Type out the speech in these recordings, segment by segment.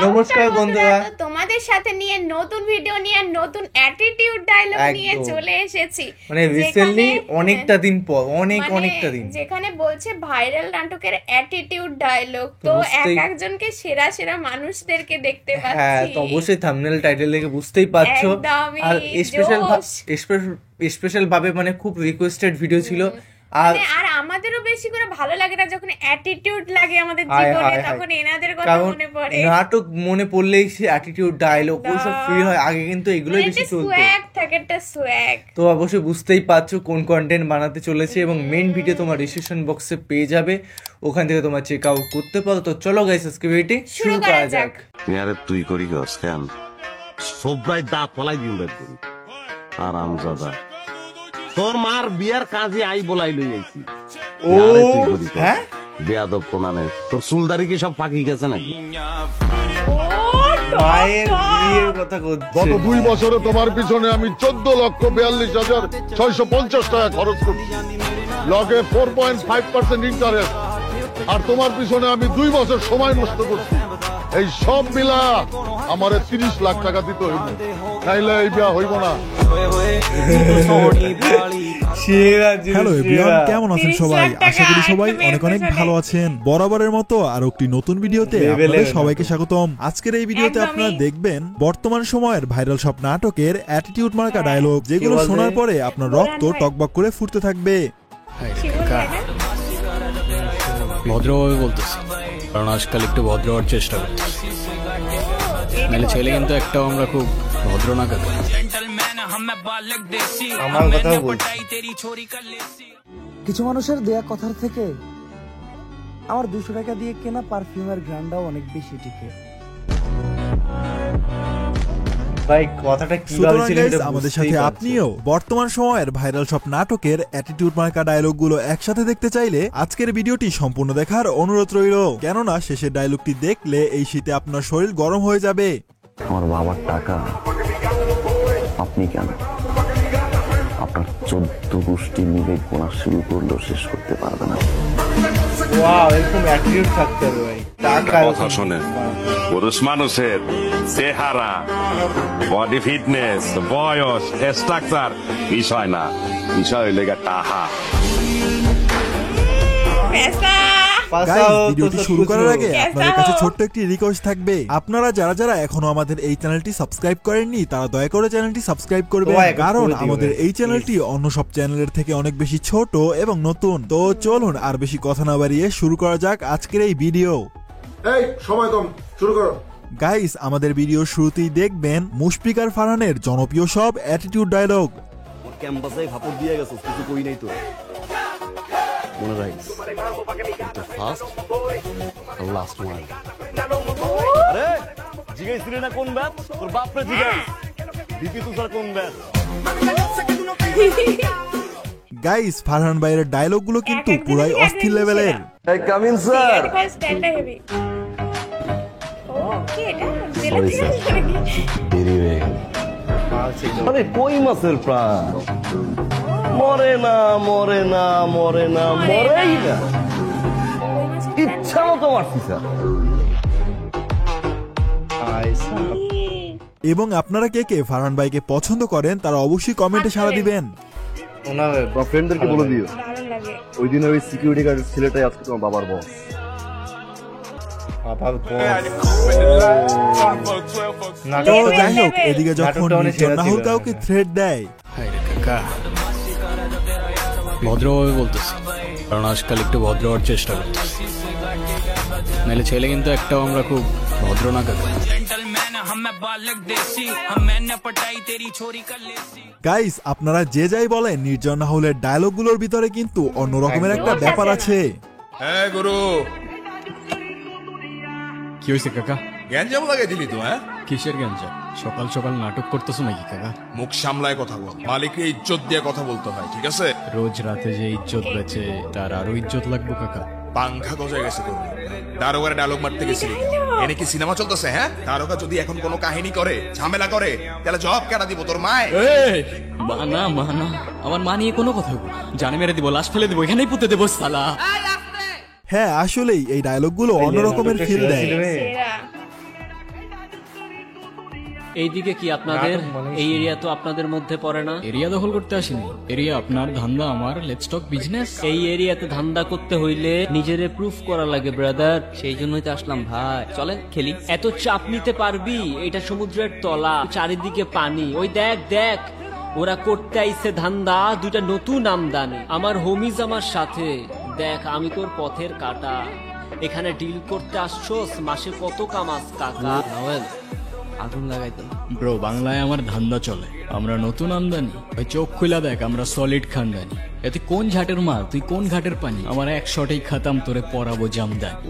নমস্কার বন্ধুরা, তোমাদের সাথে নিয়ে নতুন ভিডিও নিয়ে নতুন অ্যাটিটিউড ডায়লগ নিয়ে চলে এসেছি। মানে রিসেন্টলি অনেকটা দিন পর অনেকটা দিন যেখানে বলছে ভাইরাল নাটকের অ্যাটিটিউড ডায়লগ। তো একজনকে সেরা সেরা মানুষদেরকে দেখতে পাচ্ছি। হ্যাঁ, তো অবশ্যই থাম্বনেল টাইটেল দেখে বুঝতেই পারছো। আর স্পেশাল ভাবে মানে খুব রিকোয়েস্টেড ভিডিও ছিল। আর আমাদেরও বেশি করে ভালো লাগে না যখন অ্যাটিটিউড লাগে আমাদের জীবনে, তখন এনাদের কথা মনে পড়ে। নাটক মনে পড়লেই সে অ্যাটিটিউড ডায়লগ ওসব ফিল হয়। আগে কিন্তু এগুলোই বেশি চলতো, সোয়াগ থাকে, একটা সোয়াগ। তো অবশ্যই বুঝতেই পারছো কোন কন্টেন্ট বানাতে চলেছে, এবং মেইন ভিডিও তোমার ডিসক্রিপশন বক্সে পেয়ে যাবে, ওখান থেকে তোমার চেক আউট করতে পারো। তো চলো গাইস, আজকে ভিডিওটি শুরু করা যাক। আরে তুই করি গস কেন সবরাই দাঁত ফলাই দিন বের করি আরামজাদা। তোর মার বিয়ার কাজে আই বলাই লই আইছি। ও হ্যাঁ, বেয়াদব কোনানে তোর চুলদারি কি সব পাকি গেছে নাকি? মায়ের বিয়ের কথা করছে। গত 2 বছরে তোমার পিছনে আমি 14,42,650 টাকা খরচ করছি, লগে 4.5% ইন্টারেস্ট। আর তোমার পিছনে আমি 2 বছর সময় নষ্ট করছি। এই সব মিলা আমারে 30 লাখ টাকা দিতে হইব, নাইলে এই বিয়া হইব না। হ্যালো এভরিওয়ান, কেমন আছেন সবাই? আশা করি সবাই অনেক অনেক ভালো আছেন। বরাবরের মতো আর একটি নতুন ভিডিওতে আপনাদের সবাইকে স্বাগতম। আজকের এই ভিডিওতে আপনারা দেখবেন বর্তমান সময়ের ভাইরাল সব নাটকের অ্যাটিটিউড মার্কা ডায়লগ, যেগুলো শোনার পরে আপনার রক্ত টকবক করে ফুটতে থাকবে। ভদ্রভাবে বলতেছি, কারণ আজকাল একটু ভদ্র হওয়ার চেষ্টা করতেছি, নাহলে ছেলে কিন্তু একটাও আমরা খুব ভদ্র না কাকা। আমার কথাও বলছি। কিছু মানুষের দেয়া কথার থেকে আমার 200 টাকা দিয়ে কেনা পারফিউমের গ্রান্ডাও অনেক বেশি টিকে। ভাই কথাটা কিভাবে ছিল আমাদের সাথে আপনিও বর্তমান সময়ের ভাইরাল সব নাটকের অ্যাটিটিউড মার্কা ডায়লগ গুলো একসাথে দেখতে চাইলে আজকের ভিডিওটি সম্পূর্ণ দেখার অনুরোধ রইল, কেননা শেষের ডায়লগটি দেখলে এই শীতে আপনার শরীর গরম হয়ে যাবে। আমার বাবার টাকা আপনি কেন আপনার 14 গোষ্ঠী মিলে গোনা শুরু করলেও শেষ করতে পারবে না। ওয়াও, এরকম অ্যাটিটিউড থাকতে হবে ভাই। টাকা কথা শোনেন, পুরুষ মানুষের চেহারা, বডি ফিটনেস, বয়স, স্ট্রাকচার বিষয় না, বিষয় হইলে টাকা। ভিডিওটি শুরু করার আগে আপনাদের কাছে ছোট্ট একটি রিকোয়েস্ট থাকবে। আপনারা যারা যারা এখনো আমাদের এই চ্যানেলটি সাবস্ক্রাইব করেননি তারা দয়া করে চ্যানেলটি সাবস্ক্রাইব করবেন, কারণ আমাদের এই চ্যানেলটি অন্য সব চ্যানেলের থেকে অনেক বেশি ছোট এবং নতুন। তো চলুন আর বেশি কথা না বাড়িয়ে শুরু করা যাক আজকের এই ভিডিও। এই সময় কম, শুরু করো। গাইস, আমাদের ভিডিও শুরুতেই দেখবেন মুশফিক আর ফারহানের জনপ্রিয় সব অ্যাটিটিউড ডায়লগ। ওর ক্যাম্পাসে ফাপড় দিয়ে গেছো, কিছু কই নাই তো। মনে রাখিস, ফার্স্ট আর লাস্ট ওয়ান। আরে জিগাইছিলি না কোন ব্যাচ? তোর বাপরে জিগাইস। দিতি তুষার কোন ব্যাচ? গাইস, ফারহান ভাইয়ের ডায়লগ গুলো কিন্তু পুরাই অস্থির লেভেলের। এই কামিং স্যার। সরি স্যার, দেরি হয়ে গেল। আরে কই মাছের প্রাণ মরে না, মরে না, মরে না, মরেই না, ইচ্ছা মতো মারছি স্যার। এবং আপনারা কে কে ফারহান ভাইকে পছন্দ করেন তারা অবশ্যই কমেন্টে সাড়া দিবেন। ওনার ফ্রেন্ডদেরকে বলে দিও ওই দিন ওই সিকিউরিটি গার্ড ছেলেটাই আজকে তোমার বাবার বস। যাই হোক, এদিকে যখন রাহুল কাউকে থ্রেট দেয়, ভদ্রভাবে বলতেছি, কারণ আজকাল একটু ভদ্র হওয়ার চেষ্টা করতেছি, নাহলে ছেলে কিন্তু একটাও আমরা খুব ভদ্র না কাকা। গাইস, আপনারা যে যাই বলেন, নির্জন রাহুলের ডায়লগ গুলোর ভিতরে কিন্তু অন্য রকমের একটা ব্যাপার আছে। হ্যাঁ গুরু, কি হয়েছে কাকা? গ্যাঞ্জাম লাগাই দিলি তো? হ্যাঁ, কিসের গ্যাঞ্জাম? সকাল সকাল নাটক করতেছো নাকি কাকা? মুখ সামলায় কথা বল, মালিককে ইজ্জত দিয়ে কথা বলতে হয়, ঠিক আছে? রোজ রাতে যে ইজ্জত বেচে তার আরো ইজ্জত লাগবে কাকা। পাংখা গজায় গেছে করবি। দারোগার ডায়লগ মারতে গেছিলি, এনে কি সিনেমা চলতেছে? হ্যাঁ, দারোগা যদি এখন কোনো কাহিনী করে, ঝামেলা করে, তাহলে জব কেটে দিব তোর মায়। মানা মানা, আমার মা নিয়ে কোনো কথা বল, জানে মেরে দিব, লাশ ফেলে দিব, এখানেই পুঁতে দেবো সালা। হ্যাঁ, আসলেই এই ডায়লগ গুলো অন্য রকমের ফিল দেয়। এইদিকে কি আপনাদের এই এরিয়া তো আপনাদের মধ্যে পড়ে না। এরিয়া দখল করতে আসিনি, এরিয়া আপনার, ধান্দা আমার, লেটস টক বিজনেস। এই এরিয়াতে ধান্দা করতে হইলে নিজেরে প্রুফ করা লাগে ব্রাদার, সেই জন্যই তো আসলাম ভাই। চলেন খেলি। এত চাপ নিতে পারবি? এটা সমুদ্রের তলা, চারিদিকে পানি। ওই দেখ দেখ, ওরা করতে আইছে ধান্দা, দুইটা নতুন আমদানি। আমার হোমিজ আমার সাথে, দেখ আমি তোর পথের কাটা। এখানে ডিল করতে আসছোস, মাসে কত কামাস কাকা? আগুন লাগাইতো ব্রো, বাংলায় আমার ধান্দা চলে, আমরা নতুন আমদানি। ভাই চোখ খুলা দেখ, আমরা সলিড খানদানি। এতে কোন ঘাটের মাল, তুই কোন ঘাটের পানি? আমার এক শটেই খাতাম, তোরে পরাবো জামদানি।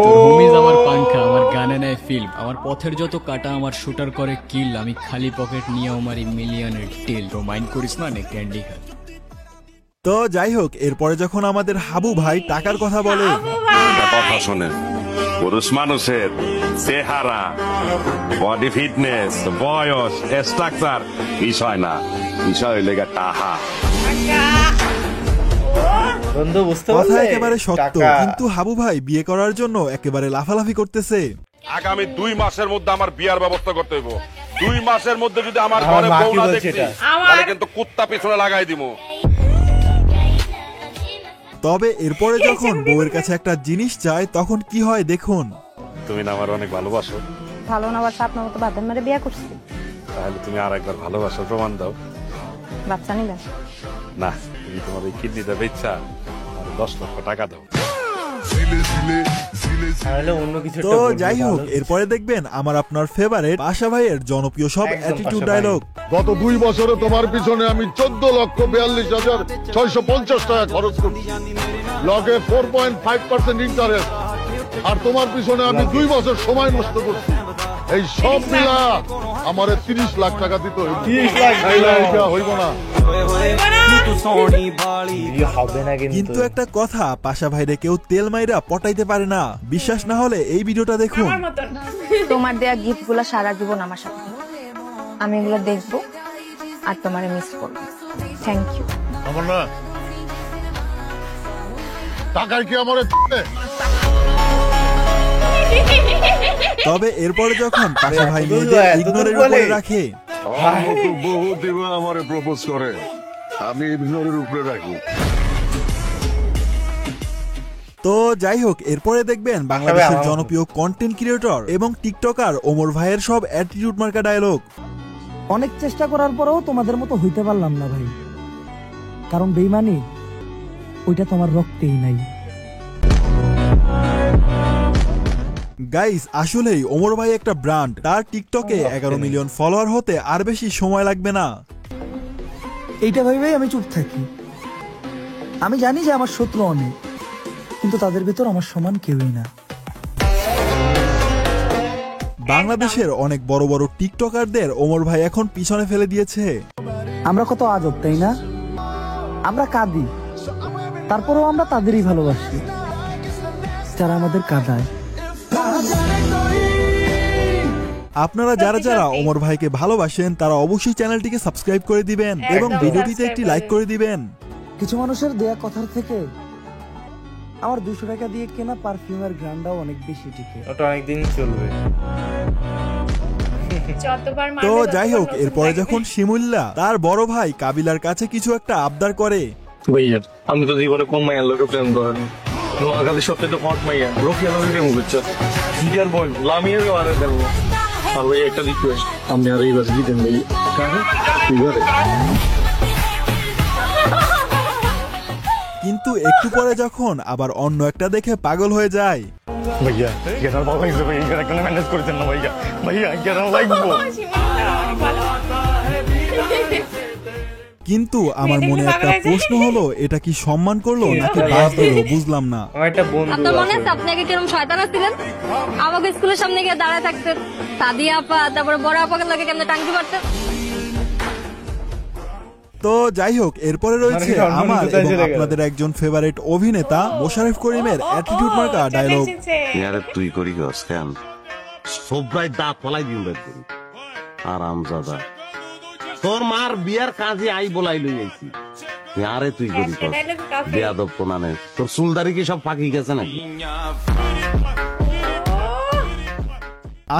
তোর হোমিজ আমার পাংখা, আমার গানে নেয় ফিল্ম। আমার পথের যত কাটা আমার শুটার করে কিল। আমি খালি পকেট নিয়ে আমারই মিলিয়নের টিল। তো মাইন্ড করিস না, নে ক্যান্ডি খা। তো যাই হোক, এরপরে যখন আমাদের হাবু ভাই টাকার কথা বলে, কথা শোনেন, পুরুষ মানুষের চেহারা, বডি ফিটনেস, বয়স, স্ট্রাকচার বিষয় না, বিষয় হইলে টাহা। বন্ধু বুঝতে কথা পারলে? একেবারে সত্য, টাকা। কিন্তু হাবু ভাই বিয়ে করার জন্য একেবারে লাফালাফি করতেছে। আগামী 2 মাসের মধ্যে আমার বিয়ার ব্যবস্থা করতে হইব। 2 মাসের মধ্যে যদি আমার আমার ঘরে মা কি বউ না বলছে দেখছি, এটা? তাহলে কিন্তু কুত্তা পিছনে লাগাই দিমু। তবে এরপরে যখন বউয়ের কাছে একটা জিনিস চায় তখন কি হয় দেখুন। তুমি না আমার অনেক ভালোবাসো, ভালো না বাসা আপনার মতো বাদাম মেরে বিয়ে করছি। তাহলে তুমি আর একবার ভালোবাসার প্রমাণ দাও। বাচ্চা নিবেন না, তুমি তোমার এই কিডনিটা বেচা আর 10 লক্ষ টাকা দাও। তাহলে অন্য কিছু তো যাই হোক, এরপরে দেখবেন আমার আপনার ফেভারিট পাশা ভাইয়ের জনপ্রিয় সব অ্যাটিটিউড ডায়লগ। গত 2 বছরে তোমার পিছনে আমি 14,42,650 টাকা খরচ করছি, লগে 4.5% ইন্টারেস্ট, আর তোমার পিছনে আমি 2 বছর সময় নষ্ট করছি। এই সব মিলা আমার 30 লাখ টাকা দিতে হইব। 30 লাখ হইব না। হবে না কিন্তু একটা কথা, পাশা ভাইরে কেউ তেল মাইরা পটাইতে পারে না। বিশ্বাস না হলে এই ভিডিওটা দেখুন। আমার মতন। তোমার দেয়া গিফট গুলা সারা জীবন আমার সাথে, আমি এগুলো দেখবো আর তোমারে মিস করবো। Thank you. আমার না টাকায় কি আমার তবে এরপরে যখন পাশা ভাই মেয়েদের ইগনোরের উপরে রাখে, বহুত আমারে প্রপোজ করে, আমি ইগনোরের উপরে রাখি। তো যাই হোক, এরপরে দেখবেন বাংলাদেশের জনপ্রিয় কন্টেন্ট ক্রিয়েটর এবং টিকটকার ওমর ভাইয়ের সব অ্যাটিটিউড মার্কা ডায়লগ। অনেক চেষ্টা করার পরেও তোমাদের মতো হইতে পারলাম না ভাই, কারণ বেইমানি ওইটা তোমার রক্তেই নাই। গাইস, আসলেই ওমর ভাই একটা ব্র্যান্ড। তার টিকটকে 11 মিলিয়ন ফলোয়ার হতে আর বেশি সময় লাগবে না। এইটা ভেবেই আমি চুপ থাকি। আমি জানি যে আমার শত্রু অনেক, কিন্তু তাদের ভেতর আমার সমান কেউই না। বাংলাদেশের অনেক বড় বড় টিকটকারদের ওমর ভাই এখন পিছনে ফেলে দিয়েছে। আমরা কত আজব, তাই না? আমরা কাঁদি, তারপরেও আমরা তাদেরই ভালোবাসি যারা আমাদের কাঁদায়। আপনারা যারা যারা ওমর ভাইকে ভালোবাসেন তারা অবশ্যই চ্যানেলটিকে সাবস্ক্রাইব করে দিবেন এবং ভিডিওটিতে একটি লাইক করে দিবেন। কিছু মানুষের দেয়া কথার থেকে আমার 200 টাকা দিয়ে কেনা পারফিউমের গ্রান্ডাও অনেক বেশি টিকে। ওটা অনেকদিন চলবে। যতবার তো মারবে যাই হোক, ততবার এরপরে নতুন যখন শিমুল্লা তার বড় ভাই কাবিলার কাছে কিছু একটা আবদার করে, ভাইয়া আমি তো জীবনে কোন মাইয়ার লোকে প্রেম করেনি, নোয়াখালী সবচেয়ে তো হট মাইয়া রফিয়া লোকে প্রেম করছে, জিয়ার বল লামিয়াকে মারা দেবো। আর ভাই একটা রিকোয়েস্ট, আপনি আর এই বাস দিতেন ভাই। কিন্তু একটু পরে যখন আবার অন্য একটা দেখে পাগল হয়ে যায়। ভাইয়া গেটার ভালো লাগছে ভাই, গেটার কেন ম্যানেজ করেছেন না ভাইয়া? ভাইয়া গেটার লাগবো। কিন্তু আমার মনে একটা প্রশ্ন হলো, এটা কি সম্মান করলো নাকি বাস দিল বুঝলাম না। আমার একটা বন্ধু আপনার মনে আছে। আছে আপনি আগে কিরকম শয়তান ছিলেন? আমাকে স্কুলের সামনে গিয়ে দাঁড়ায় থাকতেন, সাদিয়া আপা তারপরে বড় আপাকে লাগে কেমনে টাঙ্কি মারতেন। তো যাই হোক, এরপরে রয়েছে আমার এবং আপনাদের একজন ফেভারিট অভিনেতা মোশাররফ করিমের অ্যাটিটিউড মার্কা ডায়লগ। ইয়ারে তুই করি গস কেন? সবরাই দাঁত ফলাই দিন বের করি। আরামজাদা, তোর মার বিয়ার কাজে আই বলাই লই আইছি। ইয়ারে তুই করি গস বেয়াদব কোনানে, তোর চুলদারি কি সব পাকি গেছে নাকি?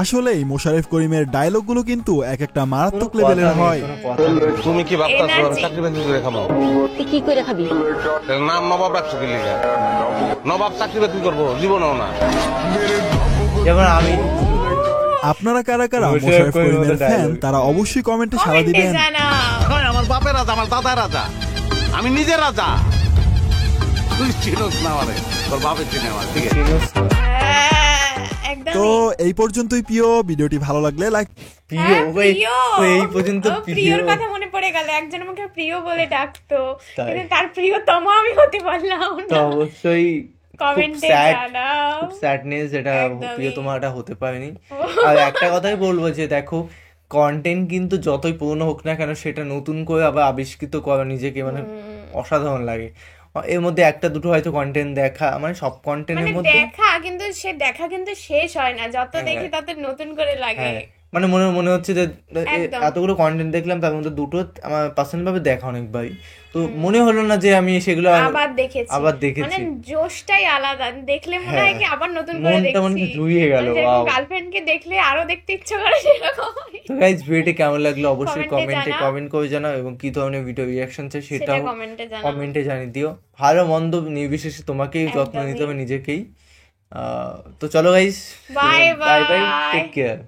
আসলেই মোশাররফ করিমের ডায়লগগুলো কিন্তু এক একটা মারাত্মক লেভেলের হয়। তুমি কি ভাবতাছো আমি চাকরি বাকরি করে খাবো? কি করে খাবি? নাম নবাব রাখছো কি লিগা? নবাব চাকরি বাকরি করবো জীবনেও না। যেমন আমি আপনারা কারা কারা মোশাররফ করিমের ফ্যান তারা অবশ্যই কমেন্টে সাড়া দিবেন। আমার বাপের রাজা, আমার দাদার রাজা, আমি নিজের রাজা। তুই চিনোস না আমারে, তোর বাপের চিনে আমার, ঠিক আছে? তো এই পর্যন্তই প্রিয়, ভিডিওটি ভালো লাগলে লাইক। এই পর্যন্ত প্রিয়র কথা মনে পড়ে গেল, একজন আমাকে প্রিয় বলে ডাকতো, কিন্তু তার প্রিয়তম আমি হতে পারলাম না। তো অবশ্যই কমেন্টে জানাও, খুব স্যাডনেস, এটা প্রিয়তমা এটা হতে পারেনি। আর একটা কথাই বলবো যে দেখো, কন্টেন্ট কিন্তু যতই পুরনো হোক না কেন, সেটা নতুন করে আবার আবিষ্কৃত করা নিজেকে মানে অসাধারণ লাগে। এর মধ্যে একটা দুটো হয়তো কন্টেন্ট দেখা, মানে সব কন্টেন্টের মধ্যে দেখা কিন্তু শেষ হয় না, যত দেখি তত নতুন করে লাগে। মানে মনে হচ্ছে যে এতগুলো কন্টেন্ট দেখলাম, তার মধ্যে দুটো আমার পার্সোনাল ভাবে দেখা অনেকবারই, তো মনে হলো না যে আমি সেগুলো আবার দেখেছি। মানে জোশটাই আলাদা, দেখলে মনে হয় কি আবার নতুন করে দেখছি, মনটা মনে জুড়িয়ে গেল। গার্লফ্রেন্ড কে দেখলে আরো দেখতে ইচ্ছে করে সেরকম। তো গাইস, ভিডিওটি কেমন লাগলো অবশ্যই কমেন্ট করে জানাও, এবং কি ধরনের ভিডিও রিঅ্যাকশন চাই সেটাও কমেন্টে জানিয়ে দিও। ভালো মন্দ নির্বিশেষে তোমাকেই যত্ন নিতে হবে, নিজেকেই। তো চলো guys, bye bye, take care.